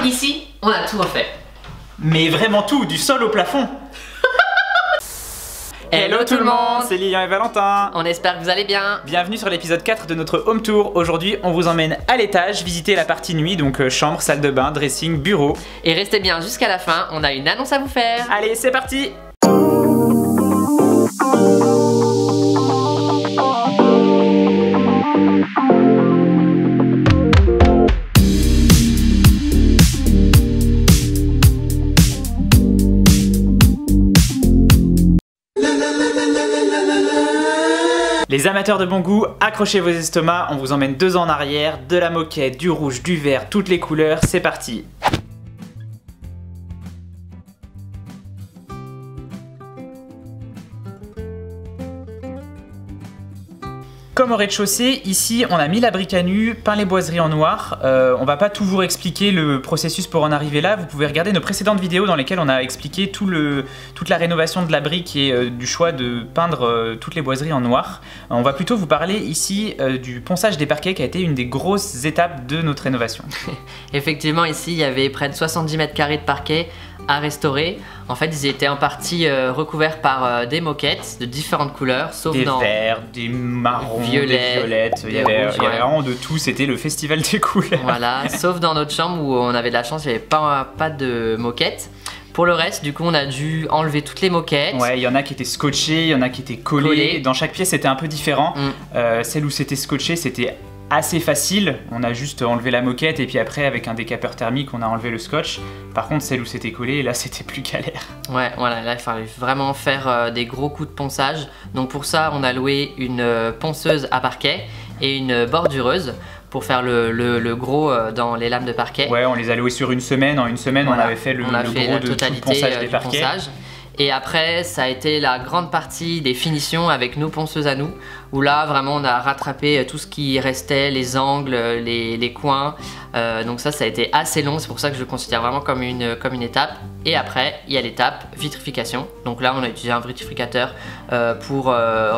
Ici, on a tout refait. Mais vraiment tout, du sol au plafond. Hello tout le monde, c'est Lilian et Valentin. On espère que vous allez bien. Bienvenue sur l'épisode 4 de notre home tour. Aujourd'hui, on vous emmène à l'étage visiter la partie nuit, donc chambre, salle de bain, dressing, bureau. Et restez bien jusqu'à la fin, on a une annonce à vous faire. Allez, c'est parti. Les amateurs de bon goût, accrochez vos estomacs, on vous emmène 2 ans en arrière, de la moquette, du rouge, du vert, toutes les couleurs, c'est parti. Comme au rez-de-chaussée, ici on a mis la brique à nu, peint les boiseries en noir. On va pas tout vous expliquer le processus pour en arriver là. Vous pouvez regarder nos précédentes vidéos dans lesquelles on a expliqué toute la rénovation de la brique et du choix de peindre toutes les boiseries en noir. On va plutôt vous parler ici du ponçage des parquets qui a été une des grosses étapes de notre rénovation. Effectivement, ici il y avait près de 70 mètres carrés de parquet à restaurer. En fait, ils étaient en partie recouverts par des moquettes de différentes couleurs, sauf des dans verts, des marrons, des violettes, il y rouges, avait vraiment de tout, c'était le festival des couleurs. Voilà, sauf dans notre chambre où on avait de la chance, il n'y avait pas de moquettes. Pour le reste, du coup, on a dû enlever toutes les moquettes. Ouais, il y en a qui étaient scotchées, il y en a qui étaient collées. Dans chaque pièce, c'était un peu différent. Celle où c'était scotché, c'était assez facile. On a juste enlevé la moquette et puis après, avec un décapeur thermique, on a enlevé le scotch. Par contre, celle où c'était collé, là, c'était plus galère. Ouais, voilà, là, il fallait vraiment faire des gros coups de ponçage. Donc pour ça, on a loué une ponceuse à parquet et une bordureuse pour faire le gros dans les lames de parquet. Ouais, on les a loués sur une semaine. En une semaine, voilà. On avait fait le gros de tout le ponçage des parquets. Et après, ça a été la grande partie des finitions avec nos ponceuses à nous, où là, vraiment, on a rattrapé tout ce qui restait, les angles, les coins. Donc ça a été assez long, c'est pour ça que je le considère vraiment comme une étape. Et après, il y a l'étape vitrification. Donc là, on a utilisé un vitrificateur pour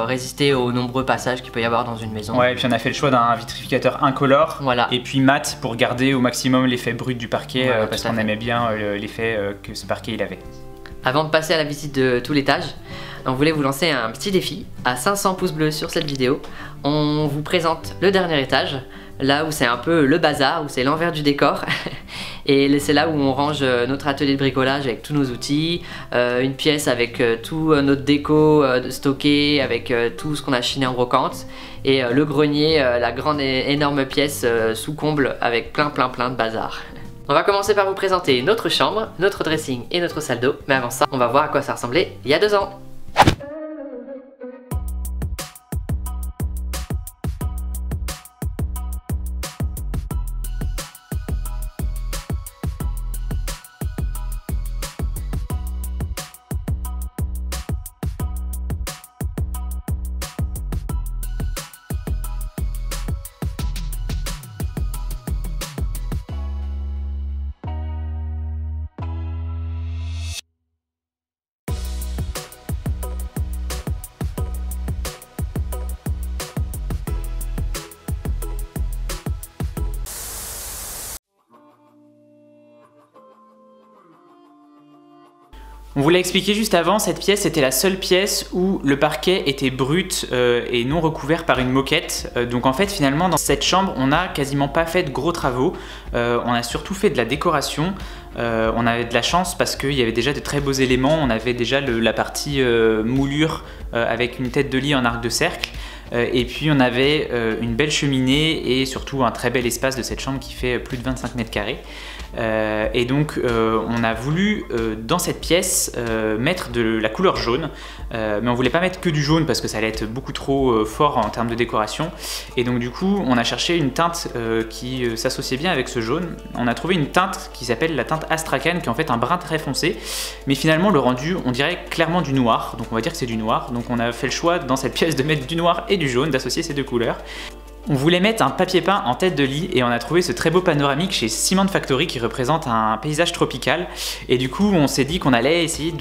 résister aux nombreux passages qu'il peut y avoir dans une maison. Ouais, et puis on a fait le choix d'un vitrificateur incolore. Voilà. Et puis mat pour garder au maximum l'effet brut du parquet, voilà, parce qu'on aimait bien l'effet que ce parquet il avait. Avant de passer à la visite de tout l'étage, on voulait vous lancer un petit défi. À 500 pouces bleus sur cette vidéo, on vous présente le dernier étage, là où c'est un peu le bazar, où c'est l'envers du décor. Et c'est là où on range notre atelier de bricolage avec tous nos outils, une pièce avec tout notre déco stocké, avec tout ce qu'on a chiné en brocante, et le grenier, la grande et énorme pièce sous comble avec plein de bazar. On va commencer par vous présenter notre chambre, notre dressing et notre salle d'eau. Mais avant ça, on va voir à quoi ça ressemblait il y a 2 ans. On vous l'a expliqué juste avant, cette pièce était la seule pièce où le parquet était brut et non recouvert par une moquette. Donc en fait finalement dans cette chambre on n'a quasiment pas fait de gros travaux, on a surtout fait de la décoration. On avait de la chance parce qu'il y avait déjà de très beaux éléments, on avait déjà la partie moulure avec une tête de lit en arc de cercle. Et puis on avait une belle cheminée et surtout un très bel espace de cette chambre qui fait plus de 25 mètres carrés. Et donc on a voulu dans cette pièce mettre de la couleur jaune, mais on voulait pas mettre que du jaune parce que ça allait être beaucoup trop fort en termes de décoration. Et donc du coup on a cherché une teinte qui s'associait bien avec ce jaune. On a trouvé une teinte qui s'appelle la teinte Astrakhan, qui est en fait un brun très foncé, mais finalement le rendu on dirait clairement du noir, donc on va dire que c'est du noir. Donc on a fait le choix dans cette pièce de mettre du noir et du jaune, d'associer ces deux couleurs. On voulait mettre un papier peint en tête de lit et on a trouvé ce très beau panoramique chez Cement Factory qui représente un paysage tropical. Et du coup, on s'est dit qu'on allait essayer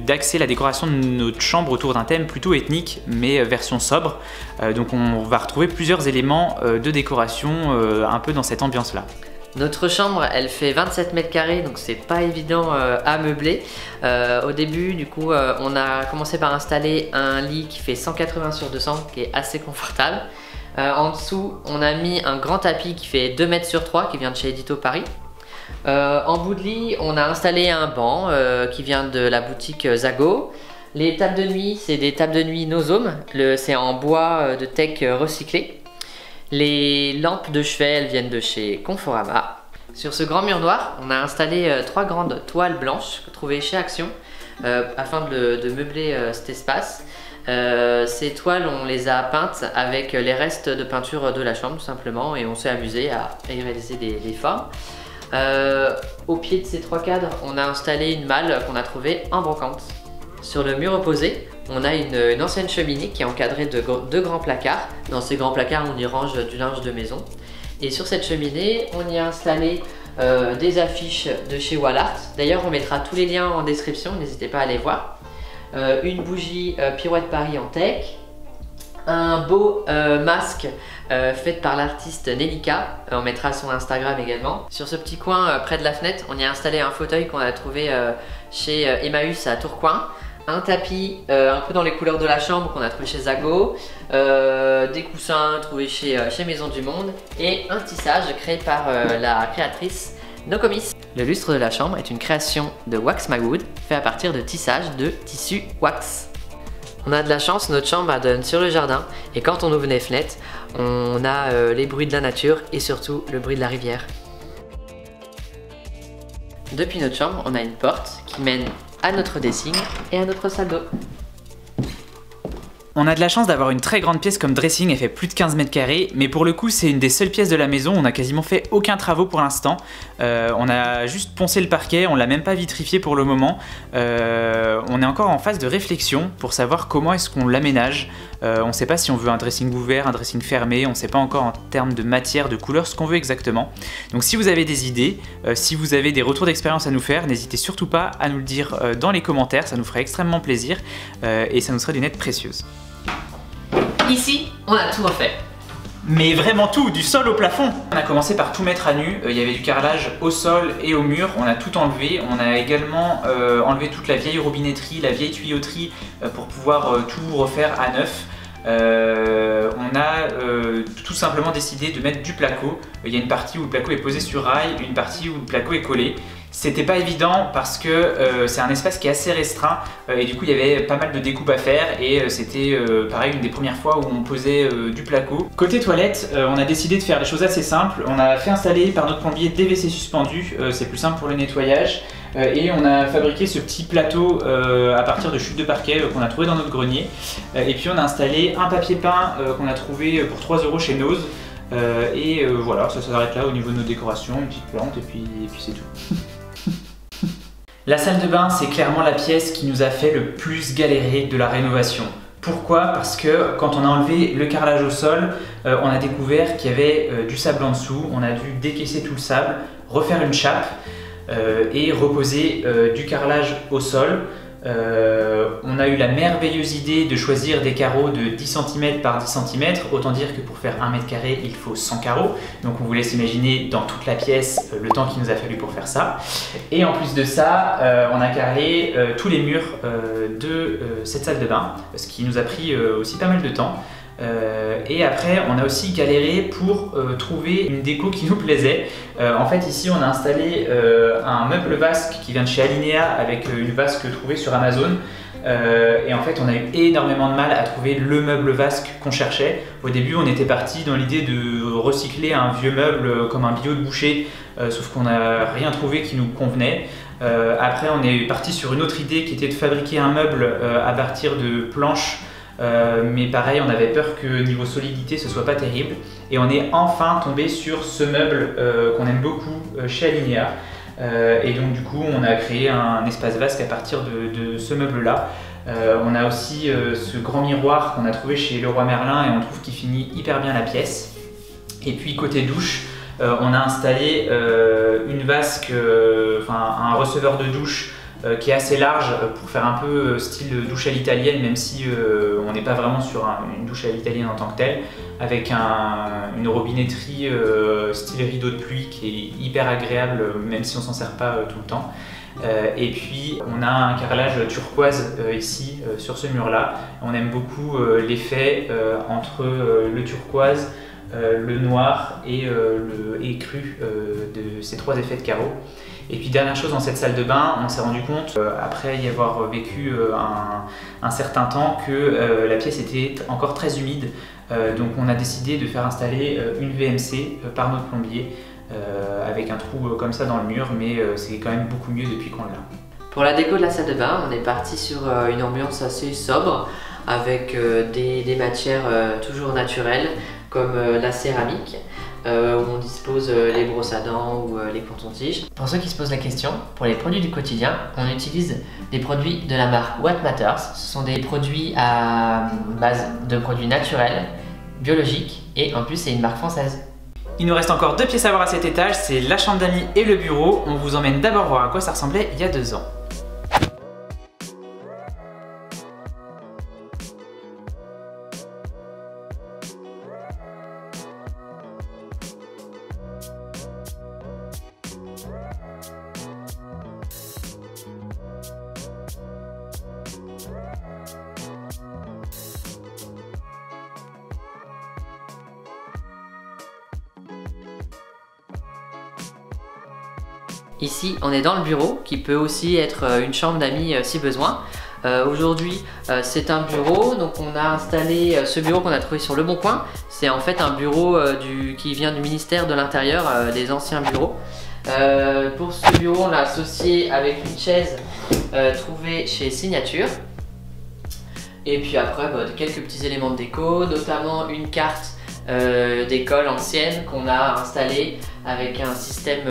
d'axer la décoration de notre chambre autour d'un thème plutôt ethnique, mais version sobre. Donc on va retrouver plusieurs éléments de décoration un peu dans cette ambiance-là. Notre chambre, elle fait 27 mètres carrés, donc c'est pas évident à meubler. Au début, du coup, on a commencé par installer un lit qui fait 180 sur 200, qui est assez confortable. En dessous, on a mis un grand tapis qui fait 2 mètres sur 3, qui vient de chez Edito Paris. En bout de lit, on a installé un banc qui vient de la boutique Zago. Les tables de nuit, c'est des tables de nuit Nozome, c'est en bois de teck recyclé. Les lampes de chevet, elles viennent de chez Conforama. Sur ce grand mur noir, on a installé 3 grandes toiles blanches trouvées chez Action afin de meubler cet espace. Ces toiles, on les a peintes avec les restes de peinture de la chambre tout simplement, et on s'est amusé à y réaliser des formes. Au pied de ces 3 cadres, on a installé une malle qu'on a trouvée en brocante. Sur le mur opposé, on a une ancienne cheminée qui est encadrée de 2 grands placards. Dans ces grands placards, on y range du linge de maison. Et sur cette cheminée, on y a installé des affiches de chez Wallart. D'ailleurs, on mettra tous les liens en description, n'hésitez pas à les voir. Une bougie Pirouette Paris en teck. Un beau masque fait par l'artiste Nelika, on mettra son Instagram également. Sur ce petit coin près de la fenêtre, on y a installé un fauteuil qu'on a trouvé chez Emmaüs à Tourcoing. Un tapis un peu dans les couleurs de la chambre qu'on a trouvé chez Zago, des coussins trouvés chez Maison du Monde et un tissage créé par la créatrice Nokomis. Le lustre de la chambre est une création de Wax Magwood fait à partir de tissage de tissu wax. On a de la chance, notre chambre donne sur le jardin et quand on ouvre les fenêtres, on a les bruits de la nature et surtout le bruit de la rivière. Depuis notre chambre, on a une porte qui mène à notre dressing et à notre salle d'eau. On a de la chance d'avoir une très grande pièce comme dressing, elle fait plus de 15 mètres carrés, mais pour le coup c'est une des seules pièces de la maison, on n'a quasiment fait aucun travaux pour l'instant. On a juste poncé le parquet, on l'a même pas vitrifié pour le moment. On est encore en phase de réflexion pour savoir comment est-ce qu'on l'aménage. On ne sait pas si on veut un dressing ouvert, un dressing fermé, on ne sait pas encore en termes de matière, de couleur, ce qu'on veut exactement. Donc si vous avez des idées, si vous avez des retours d'expérience à nous faire, n'hésitez surtout pas à nous le dire dans les commentaires, ça nous ferait extrêmement plaisir et ça nous serait d'une aide précieuse. Ici, on a tout refait. Mais vraiment tout, du sol au plafond. On a commencé par tout mettre à nu, il y avait du carrelage au sol et au mur, on a tout enlevé. On a également enlevé toute la vieille robinetterie, la vieille tuyauterie pour pouvoir tout refaire à neuf. On a tout simplement décidé de mettre du placo. Il y a une partie où le placo est posé sur rail, une partie où le placo est collé. C'était pas évident parce que c'est un espace qui est assez restreint et du coup il y avait pas mal de découpes à faire et c'était pareil une des premières fois où on posait du placo. Côté toilette, on a décidé de faire des choses assez simples. On a fait installer par notre plombier des WC suspendus, c'est plus simple pour le nettoyage. Et on a fabriqué ce petit plateau à partir de chutes de parquet qu'on a trouvé dans notre grenier. Et puis on a installé un papier peint qu'on a trouvé pour 3 € chez Noz. Voilà, ça s'arrête là au niveau de nos décorations, une petite plante et puis c'est tout. La salle de bain, c'est clairement la pièce qui nous a fait le plus galérer de la rénovation. Pourquoi? Parce que quand on a enlevé le carrelage au sol, on a découvert qu'il y avait du sable en dessous. On a dû décaisser tout le sable, refaire une chape et reposer du carrelage au sol. On a eu la merveilleuse idée de choisir des carreaux de 10 cm par 10 cm, autant dire que pour faire 1 mètre carré il faut 100 carreaux, donc on vous laisse imaginer dans toute la pièce le temps qu'il nous a fallu pour faire ça. Et en plus de ça, on a carrelé tous les murs de cette salle de bain, ce qui nous a pris aussi pas mal de temps. Et après on a aussi galéré pour trouver une déco qui nous plaisait. En fait ici on a installé un meuble vasque qui vient de chez Alinea avec une vasque trouvée sur Amazon. Et en fait on a eu énormément de mal à trouver le meuble vasque qu'on cherchait. Au début on était parti dans l'idée de recycler un vieux meuble comme un billot de boucher, sauf qu'on n'a rien trouvé qui nous convenait. Après on est parti sur une autre idée qui était de fabriquer un meuble à partir de planches. Mais pareil, on avait peur que niveau solidité ce soit pas terrible et on est enfin tombé sur ce meuble qu'on aime beaucoup chez Alinea et donc du coup on a créé un espace vasque à partir de ce meuble là. On a aussi ce grand miroir qu'on a trouvé chez Leroy Merlin et on trouve qu'il finit hyper bien la pièce. Et puis côté douche, on a installé une vasque, un receveur de douche qui est assez large pour faire un peu style douche à l'italienne, même si on n'est pas vraiment sur une douche à l'italienne en tant que telle. avec une robinetterie style rideau de pluie qui est hyper agréable même si on s'en sert pas tout le temps. Et puis on a un carrelage turquoise ici sur ce mur là. On aime beaucoup l'effet entre le turquoise, le noir et le cru de ces trois effets de carreaux. Et puis dernière chose dans cette salle de bain, on s'est rendu compte après y avoir vécu un certain temps que la pièce était encore très humide. Donc on a décidé de faire installer une VMC par notre plombier avec un trou comme ça dans le mur, mais c'est quand même beaucoup mieux depuis qu'on l'a. Pour la déco de la salle de bain, on est parti sur une ambiance assez sobre avec des matières toujours naturelles comme la céramique où on dispose les brosses à dents ou les cotons-tiges. Pour ceux qui se posent la question, pour les produits du quotidien, on utilise des produits de la marque What Matters. Ce sont des produits à base de produits naturels, biologiques et en plus c'est une marque française. Il nous reste encore deux pièces à voir à cet étage, c'est la chambre d'amis et le bureau. On vous emmène d'abord voir à quoi ça ressemblait il y a 2 ans. Ici, on est dans le bureau, qui peut aussi être une chambre d'amis si besoin. Aujourd'hui, c'est un bureau, donc on a installé ce bureau qu'on a trouvé sur Le Bon Coin. C'est en fait un bureau qui vient du ministère de l'Intérieur, des anciens bureaux. Pour ce bureau, on l'a associé avec une chaise trouvée chez Signature. Et puis après, quelques petits éléments de déco, notamment une carte d'école ancienne qu'on a installée avec un système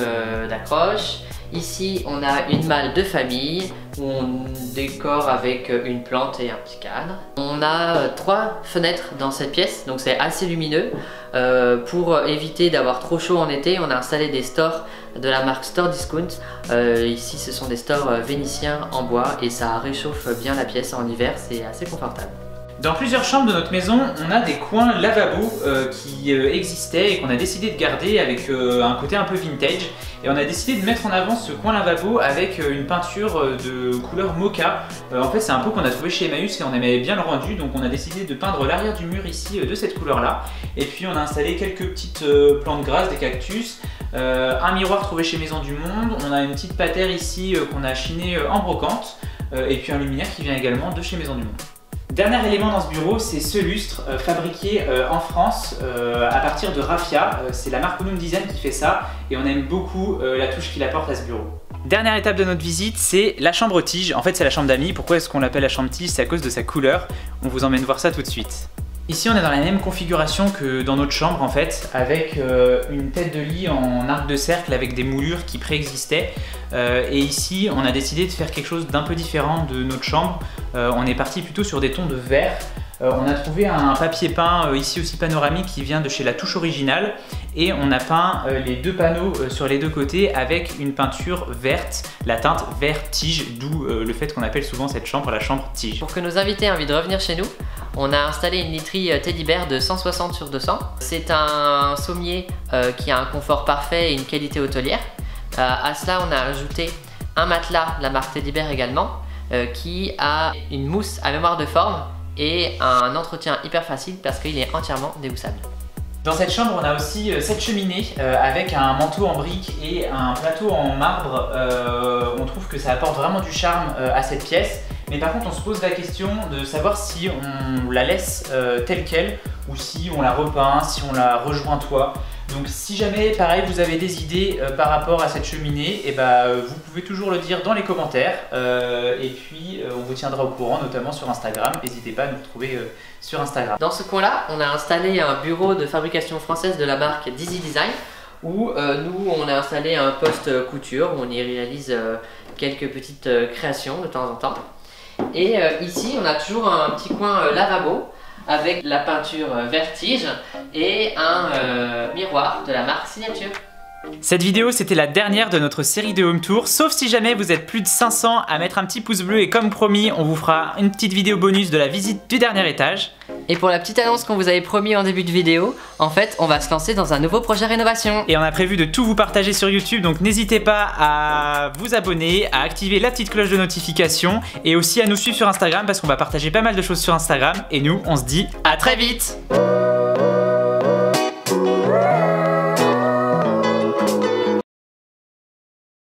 d'accroche. Ici on a une malle de famille où on décore avec une plante et un petit cadre. On a 3 fenêtres dans cette pièce, donc c'est assez lumineux. Pour éviter d'avoir trop chaud en été, on a installé des stores de la marque Store Discount. Ici ce sont des stores vénitiens en bois et ça réchauffe bien la pièce en hiver, c'est assez confortable. Dans plusieurs chambres de notre maison, on a des coins lavabo qui existaient et qu'on a décidé de garder avec un côté un peu vintage. Et on a décidé de mettre en avant ce coin lavabo avec une peinture de couleur mocha. En fait, c'est un pot qu'on a trouvé chez Emmaüs et on aimait bien le rendu, donc on a décidé de peindre l'arrière du mur ici de cette couleur-là. Et puis on a installé quelques petites plantes grasses, des cactus, un miroir trouvé chez Maison du Monde. On a une petite patère ici qu'on a chinée en brocante et puis un luminaire qui vient également de chez Maison du Monde. Dernier élément dans ce bureau, c'est ce lustre fabriqué en France à partir de raffia. C'est la marque Unum Design qui fait ça et on aime beaucoup la touche qu'il apporte à ce bureau. Dernière étape de notre visite, c'est la chambre tige. En fait, c'est la chambre d'amis. Pourquoi est-ce qu'on l'appelle la chambre tige? C'est à cause de sa couleur. On vous emmène voir ça tout de suite. Ici, on est dans la même configuration que dans notre chambre en fait, avec une tête de lit en arc de cercle avec des moulures qui préexistaient. Et ici, on a décidé de faire quelque chose d'un peu différent de notre chambre. On est parti plutôt sur des tons de vert. On a trouvé un papier peint ici aussi panoramique qui vient de chez La Touche Originale et on a peint les 2 panneaux sur les 2 côtés avec une peinture verte, la teinte vert tige, d'où le fait qu'on appelle souvent cette chambre la chambre tige. Pour que nos invités aient envie de revenir chez nous, on a installé une literie Teddy Bear de 160 sur 200. C'est un sommier qui a un confort parfait et une qualité hôtelière. À cela, on a ajouté un matelas de la marque Teddy Bear également qui a une mousse à mémoire de forme et un entretien hyper facile parce qu'il est entièrement déhoussable. Dans cette chambre, on a aussi cette cheminée avec un manteau en briques et un plateau en marbre. On trouve que ça apporte vraiment du charme à cette pièce. Mais par contre, on se pose la question de savoir si on la laisse telle qu'elle ou si on la repeint, si on la rejoint toit. Donc si jamais, pareil, vous avez des idées par rapport à cette cheminée, et vous pouvez toujours le dire dans les commentaires. Et puis, on vous tiendra au courant, notamment sur Instagram. N'hésitez pas à nous retrouver sur Instagram. Dans ce coin-là, on a installé un bureau de fabrication française de la marque Dizzy Design, où nous, on a installé un poste couture, où on y réalise quelques petites créations de temps en temps. Et ici, on a toujours un petit coin lavabo, avec la peinture vertige et un miroir de la marque Signature. Cette vidéo, c'était la dernière de notre série de home tour, sauf si jamais vous êtes plus de 500 à mettre un petit pouce bleu et comme promis, on vous fera une petite vidéo bonus de la visite du dernier étage. Et pour la petite annonce qu'on vous avait promis en début de vidéo, en fait, on va se lancer dans un nouveau projet rénovation. Et on a prévu de tout vous partager sur YouTube, donc n'hésitez pas à vous abonner, à activer la petite cloche de notification et aussi à nous suivre sur Instagram parce qu'on va partager pas mal de choses sur Instagram. Et nous, on se dit à très vite.